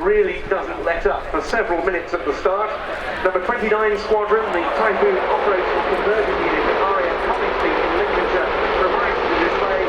really doesn't let up for several minutes at the start. Number 29 Squadron, the Typhoon Operational Conversion Unit at RAF Coventry in Lincolnshire, provides the display.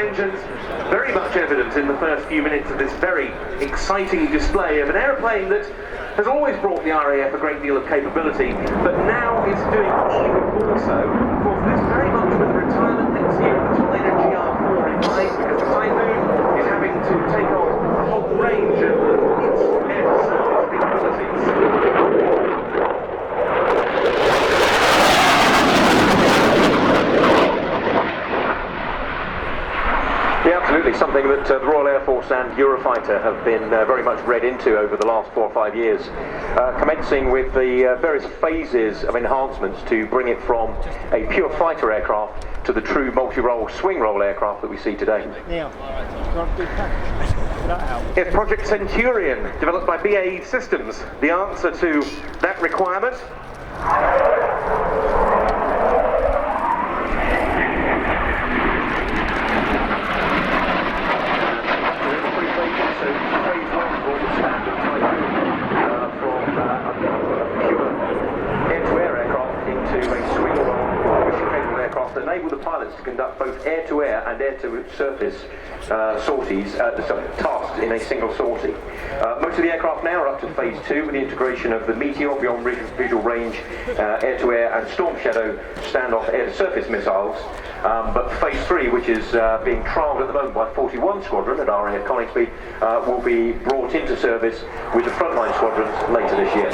Engines, very much evident in the first few minutes of this very exciting display of an aeroplane that has always brought the RAF a great deal of capability, but now is doing even more so. Of course, this very much with the retirement next year of the Typhoon FGR4 in mind, because the Typhoon is having to take on a whole range of its air-to-surface capabilities. Yeah, absolutely. Something that the Royal Air Force and Eurofighter have been very much read into over the last 4 or 5 years, commencing with the various phases of enhancements to bring it from a pure fighter aircraft to the true multi-role swing role aircraft that we see today. Yes, Project Centurion, developed by BAE Systems, the answer to that requirement. Enable the pilots to conduct both air-to-air and air-to-surface sorties, tasks in a single sortie. Most of the aircraft now are up to phase 2 with the integration of the Meteor beyond visual range, air-to-air and Storm Shadow standoff air-to-surface missiles. But phase 3, which is being trialled at the moment by 41 Squadron at RAF Coningsby, will be brought into service with the frontline squadrons later this year.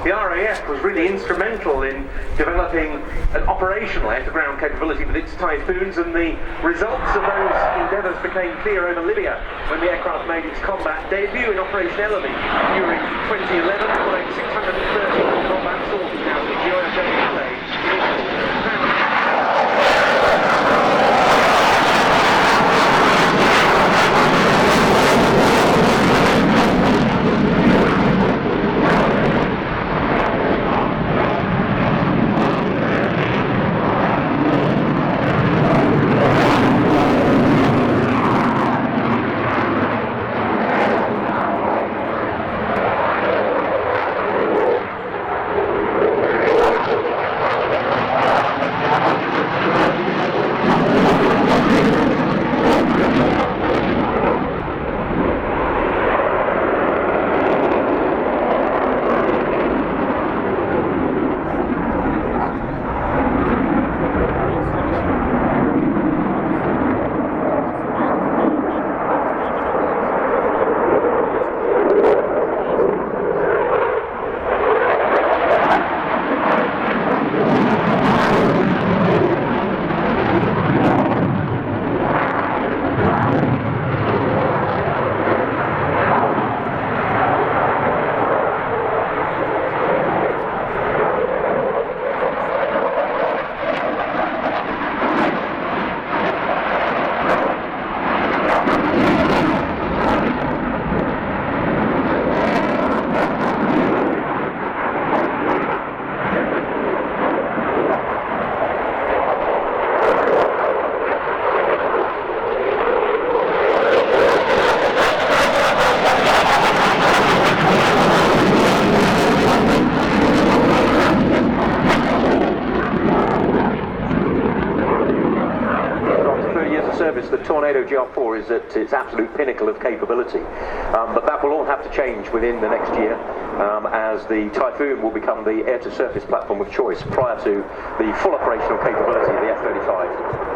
The RAF was really instrumental in developing an operational air-to-ground capability with its Typhoons, and the results of those endeavours became clear over Libya when the aircraft made its combat debut in Operation Ellerby during 2011, flying 630 combat sorties out of the USS service, the Tornado GR4 is at its absolute pinnacle of capability. But that will all have to change within the next year, as the Typhoon will become the air-to-surface platform of choice prior to the full operational capability of the F-35.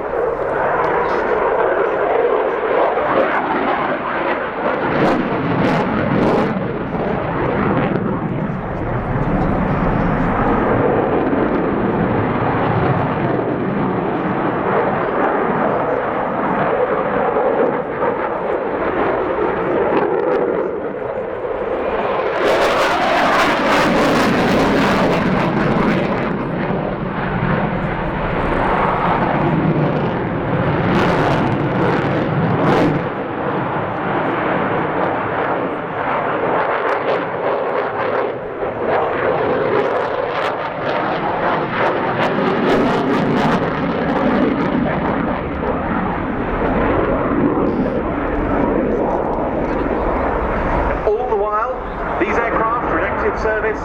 Service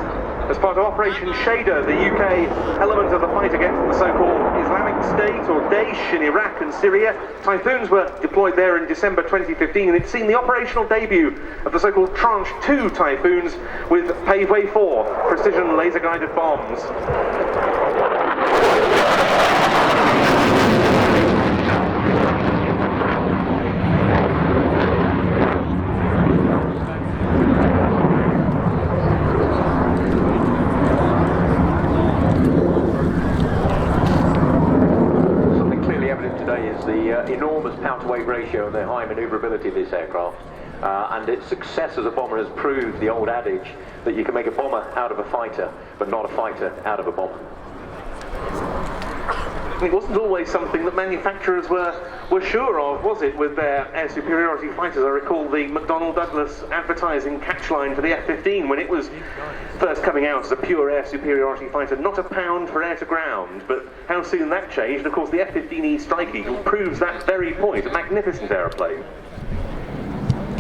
as part of Operation Shader, the UK element of the fight against the so-called Islamic State or Daesh in Iraq and Syria. Typhoons were deployed there in December 2015, and it's seen the operational debut of the so-called Tranche 2 Typhoons with Paveway 4 precision laser-guided bombs. The enormous power-to-weight ratio and the high manoeuvrability of this aircraft, and its success as a bomber has proved the old adage that you can make a bomber out of a fighter, but not a fighter out of a bomber. It wasn't always something that manufacturers were sure of, was it, with their air superiority fighters? I recall the McDonnell Douglas advertising catchline for the F-15 when it was first coming out as a pure air superiority fighter, not a pound for air to ground. But how soon that changed. Of course, the F-15E Strike Eagle proves that very point, a magnificent aeroplane.